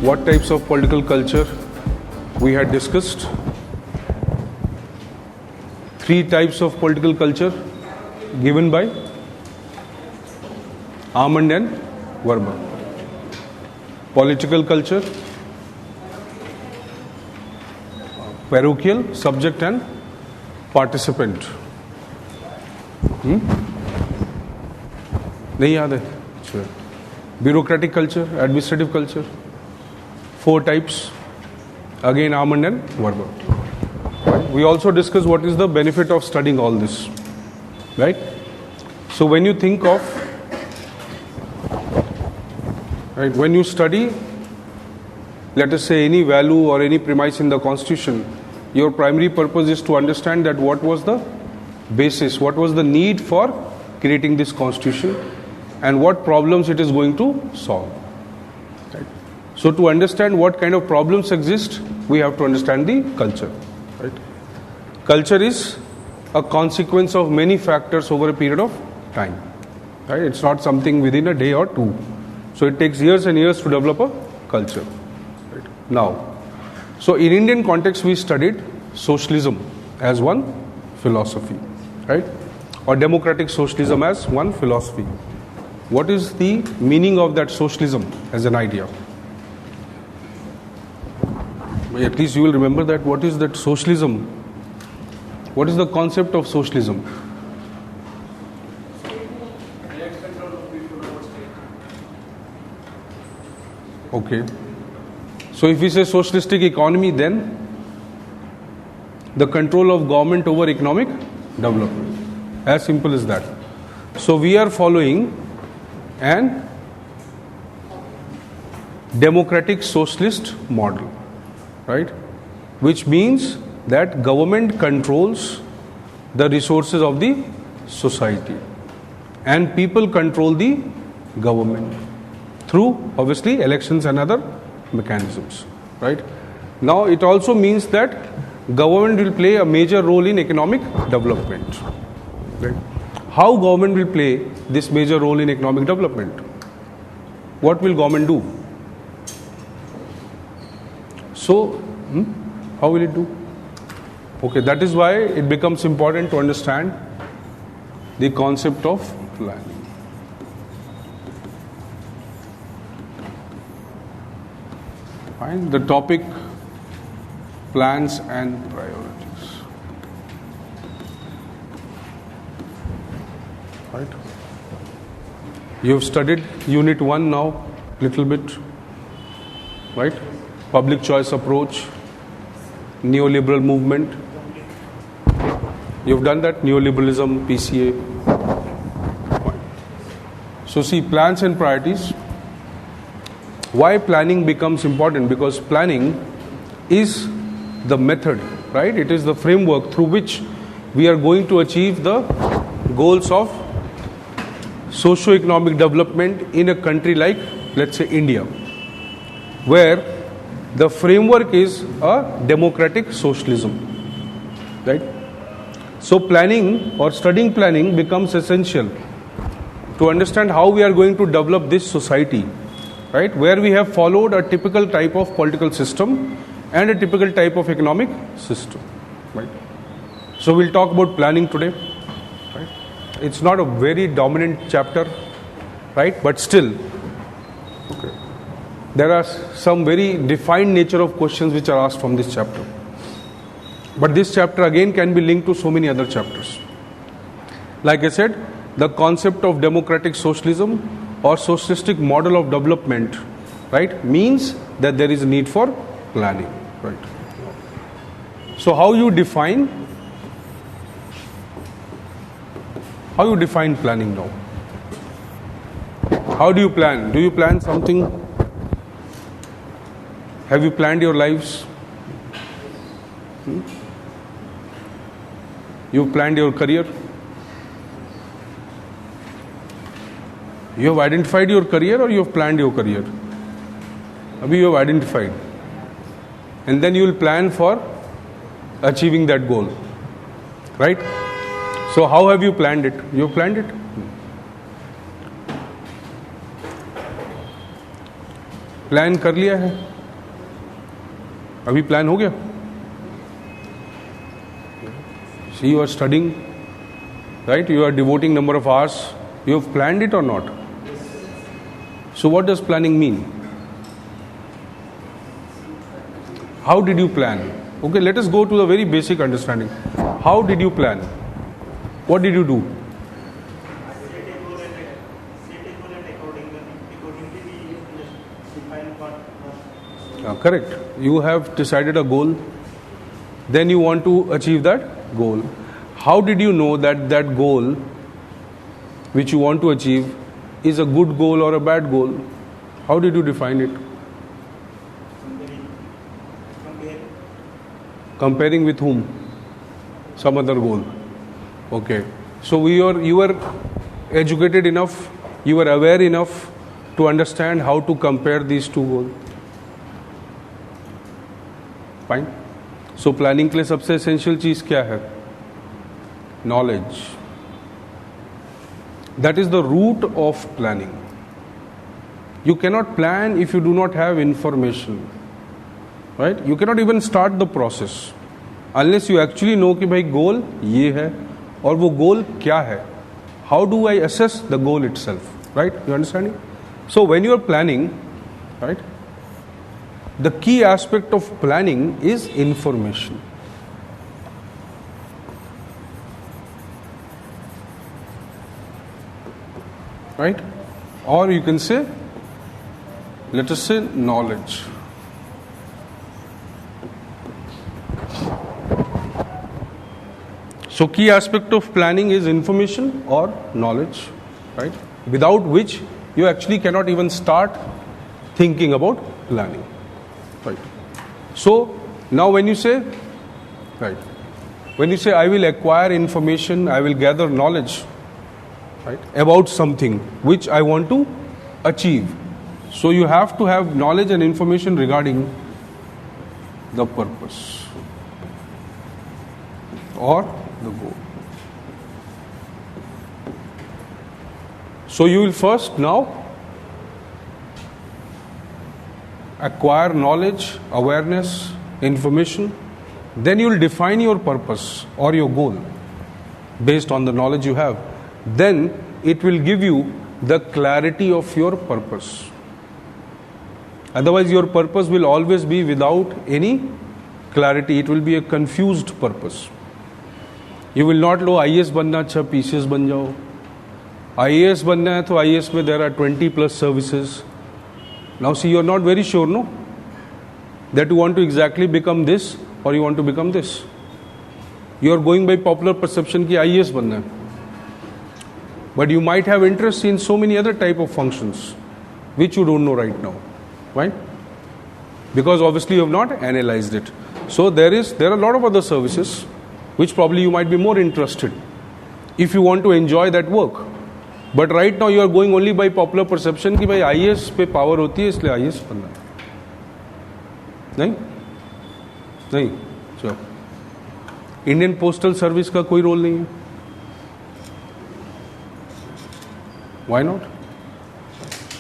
what types of political culture we had discussed. 3 types of political culture given by Almond and Verma. Political culture, parochial, subject and participant. नहीं याद है? Bureaucratic culture, administrative culture. 4 types. Again, Almond and Verma. We also discussed what is the benefit of studying all this. Right? So when you think of, right, when you study, let us say, any value or any premise in the Constitution, your primary purpose is to understand that what was the basis, what was the need for creating this Constitution, and what problems it is going to solve. Right? So to understand what kind of problems exist, we have to understand the culture. Right? Culture is a consequence of many factors over a period of time. Right? It's not something within a day or 2. So it takes years and years to develop a culture. Right? Now, so in Indian context, we studied socialism as one philosophy, right? Or democratic socialism as one philosophy. What is the meaning of that socialism as an idea? At least you will remember that. What is that socialism? What is the concept of socialism? Okay. So if we say socialistic economy, then the control of government over economic development. As simple as that. So we are following an democratic socialist model, right? Which means that government controls the resources of the society and people control the government through, obviously, elections and other mechanisms, right? Now it also means that government will play a major role in economic development. Right? How government will play this major role in economic development? What will government do? So, how will it do? Okay, that is why it becomes important to understand the concept of planning. Fine. The topic, plans and priorities. Right? You have studied Unit 1 now, little bit. Right? Public choice approach, neoliberal movement. You've done that, neoliberalism, PCA. Fine. So see, plans and priorities. Why planning becomes important? Because planning is the method, right? It is the framework through which we are going to achieve the goals of socio-economic development in a country like, let's say, India, where the framework is a democratic socialism, right? So planning or studying planning becomes essential to understand how we are going to develop this society, right? Where we have followed a typical type of political system and a typical type of economic system, right? So we'll talk about planning today, right? It's not a very dominant chapter, right? But still, okay, there are some very defined nature of questions which are asked from this chapter. But this chapter again can be linked to so many other chapters. Like I said, the concept of democratic socialism or socialistic model of development, right, means that there is a need for planning, right? So how you define planning now? How do you plan? Do you plan something? Have you planned your lives? You've planned your career? You have identified your career or you have planned your career? Maybe you have identified. And then you will plan for achieving that goal. Right? So how have you planned it? You have planned it? Plan कर लिया है? अभी plan हो गया? See, you are studying, right? You are devoting number of hours. You have planned it or not? So what does planning mean? How did you plan? Okay, let us go to the very basic understanding. How did you plan? What did you do? Correct. You have decided a goal. Then you want to achieve that goal. How did you know that that goal which you want to achieve is a good goal or a bad goal? How did you define it? Comparing with whom? Some other goal. Okay. So you were educated enough, you were aware enough to understand how to compare these two goals. Fine. So planning के लिए सबसे essential चीज क्या है? Knowledge. That is the root of planning. You cannot plan if you do not have information, right? You cannot even start the process unless you actually know कि भाई गोल ये है और वो गोल क्या है. How do I assess the goal itself, right? You understanding? So when you are planning, right, the key aspect of planning is information. Right? Or you can say, let us say knowledge. So key aspect of planning is information or knowledge, right? Without which you actually cannot even start thinking about planning. Right. So now when you say, right, when you say I will acquire information, I will gather knowledge, right, about something which I want to achieve. So you have to have knowledge and information regarding the purpose or the goal. So you will first now acquire knowledge, awareness, information. Then you will define your purpose or your goal based on the knowledge you have. Then it will give you the clarity of your purpose. Otherwise your purpose will always be without any clarity. It will be a confused purpose. You will not know IAS बनना अच्छा PCS बन जाओ. IAS बनना है तो IAS में there are 20 plus services. Now see, you are not very sure, no, that you want to exactly become this or you want to become this. You are going by popular perception कि IAS बनना है. But you might have interest in so many other type of functions which you don't know right now, right? Because obviously you have not analyzed it. So there are a lot of other services which probably you might be more interested if you want to enjoy that work. But right now you are going only by popular perception कि भाई IAS पे power होती है इसलिए IAS बनना है. नहीं. चलो, इंडियन पोस्टल सर्विस का कोई रोल नहीं है. Why not?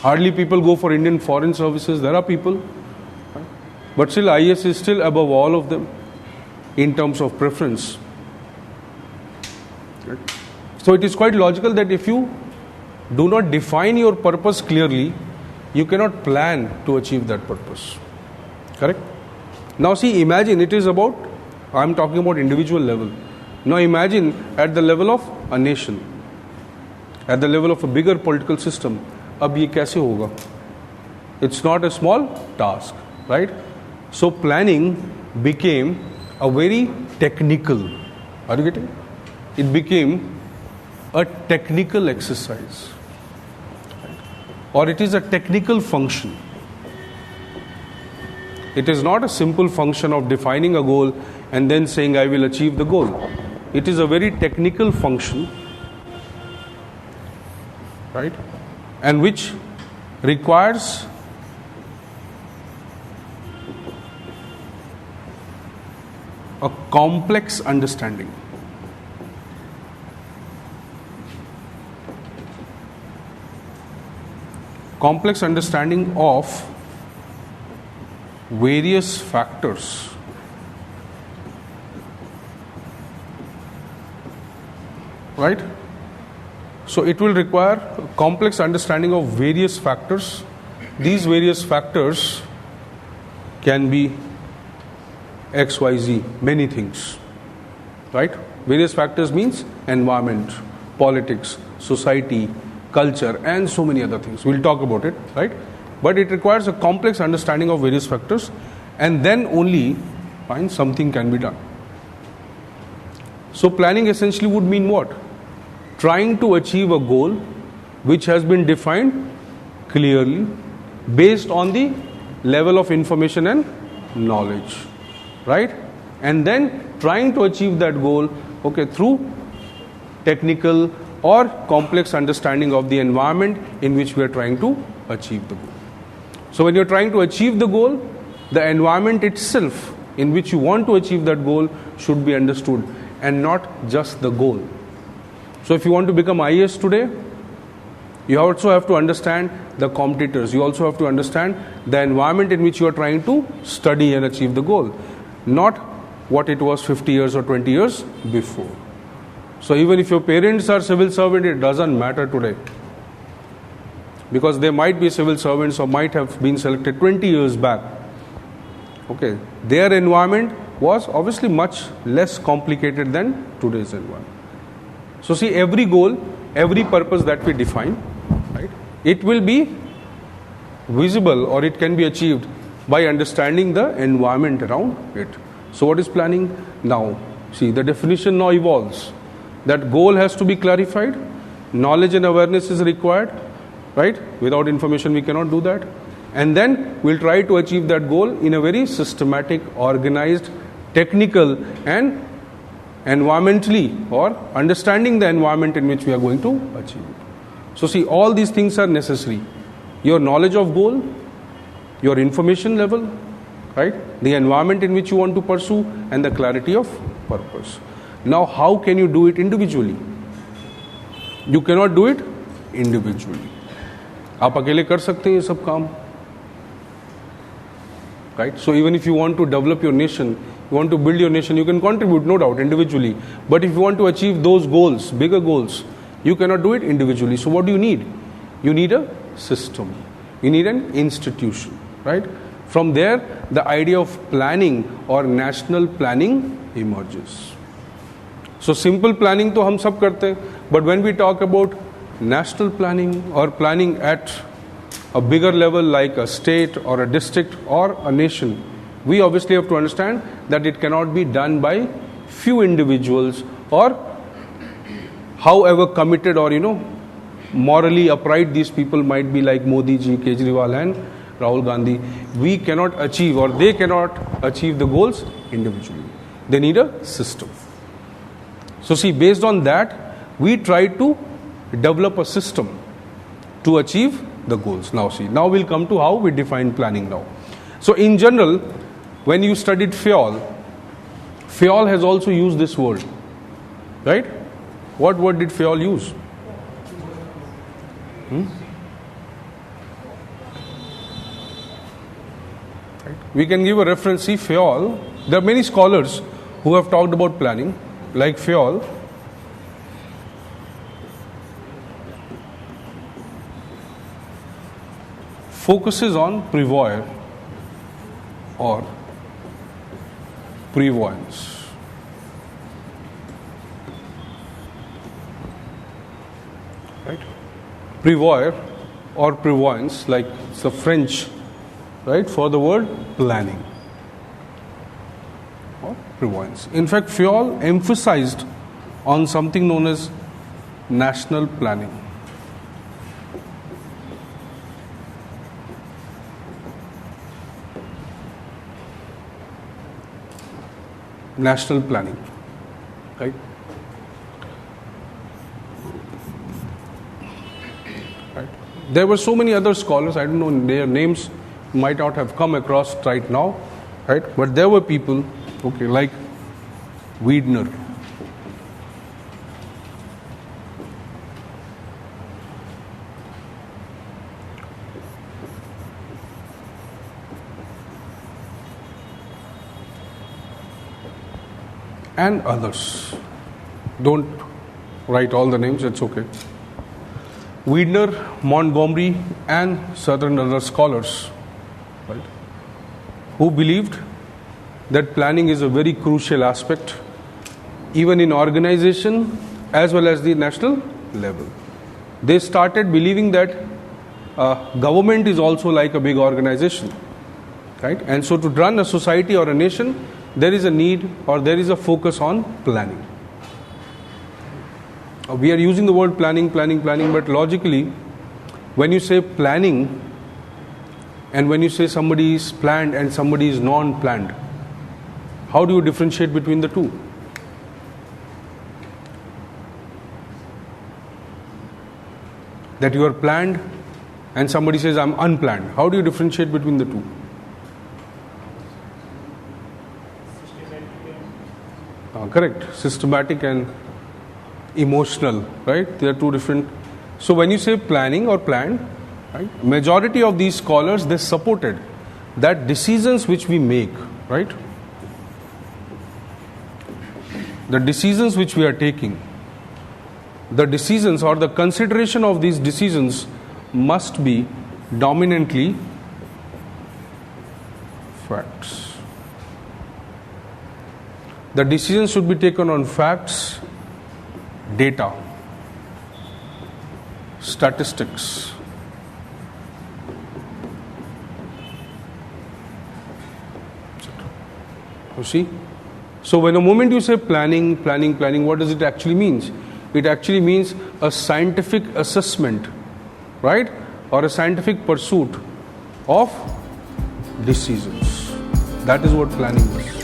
Hardly people go for Indian foreign services. There are people, but still IAS is still above all of them in terms of preference. So it is quite logical that if you do not define your purpose clearly, you cannot plan to achieve that purpose. Correct? Now see, imagine it is about, I am talking about individual level. Now imagine at the level of a nation, at the level of a bigger political system. अब ये कैसे होगा? It's not a small task, right? So planning became a very technical. Are you getting? It became a technical exercise. Or it is a technical function. It is not a simple function of defining a goal and then saying I will achieve the goal. It is a very technical function, right? And which requires a complex understanding. Complex understanding of various factors right? So it will require a complex understanding of various factors. These various factors can be XYZ, many things, right? Various factors means environment, politics, society, culture, and so many other things. We'll talk about it, right? But it requires a complex understanding of various factors, and then only something can be done. So planning essentially would mean what? Trying to achieve a goal which has been defined clearly based on the level of information and knowledge, right? And then trying to achieve that goal, through technical or complex understanding of the environment in which we are trying to achieve the goal. So when you're trying to achieve the goal, the environment itself in which you want to achieve that goal should be understood, and not just the goal. So if you want to become IAS today, you also have to understand the competitors. You also have to understand the environment in which you are trying to study and achieve the goal, not what it was 50 years or 20 years before. So even if your parents are civil servants, it doesn't matter today, because they might be civil servants or might have been selected 20 years back. Their environment was obviously much less complicated than today's environment. So see, every goal, every purpose that we define, right, it will be visible or it can be achieved by understanding the environment around it. So what is planning? Now, see, the definition now evolves. That goal has to be clarified, knowledge and awareness is required, right? Without information we cannot do that. And then we'll try to achieve that goal in a very systematic, organized, technical and environmentally, or understanding the environment in which we are going to achieve it. So see, all these things are necessary. Your knowledge of goal, your information level, right? The environment in which you want to pursue, and the clarity of purpose. Now how can you do it individually? You cannot do it individually. आप अकेले कर सकते हैं ये सब काम, right? So even if you want to develop your nation, you want to build your nation, you can contribute, no doubt, individually. But if you want to achieve those goals, bigger goals, you cannot do it individually. So what do you need? You need a system. You need an institution, right? From there, the idea of planning or national planning emerges. So simple planning to hum sab karte hain, but when we talk about national planning or planning at a bigger level like a state or a district or a nation, we obviously have to understand that it cannot be done by few individuals, or however committed or morally upright these people might be, like Modi ji, Kejriwal and Rahul Gandhi. We cannot achieve, or they cannot achieve the goals individually. They need a system. So see, based on that, we try to develop a system to achieve the goals. Now see, now we'll come to how we define planning now. So in general, when you studied Fayol has also used this word, right? What word did Fayol use? Right. We can give a reference. See, Fayol, there are many scholars who have talked about planning, like Fayol. Focuses on prévoir or prévoyance. Right? Prévoir or prévoyance, like it's the French, right, for the word planning or prévoyance. In fact, Fayol emphasized on something known as national planning. National planning, right? Right. There were so many other scholars, I don't know, their names might not have come across right now, right? But there were people, like Weidner, and others. Don't write all the names, it's okay. Widener, Montgomery, and certain other scholars, right, who believed that planning is a very crucial aspect, even in organization as well as the national level. They started believing that government is also like a big organization, right? And so to run a society or a nation, there is a need or there is a focus on planning. We are using the word planning, but logically, when you say planning and when you say somebody is planned and somebody is non-planned, how do you differentiate between the two? That you are planned and somebody says I'm unplanned. How do you differentiate between the two? Correct. Systematic and emotional, right? They are two different. So when you say planning or planned, right, majority of these scholars, they supported that decisions which we make, right, the decisions which we are taking, the decisions or the consideration of these decisions must be dominantly facts. The decisions should be taken on facts, data, statistics. You see? So when a moment you say planning, what does it actually mean? It actually means a scientific assessment, right? Or a scientific pursuit of decisions. That is what planning is.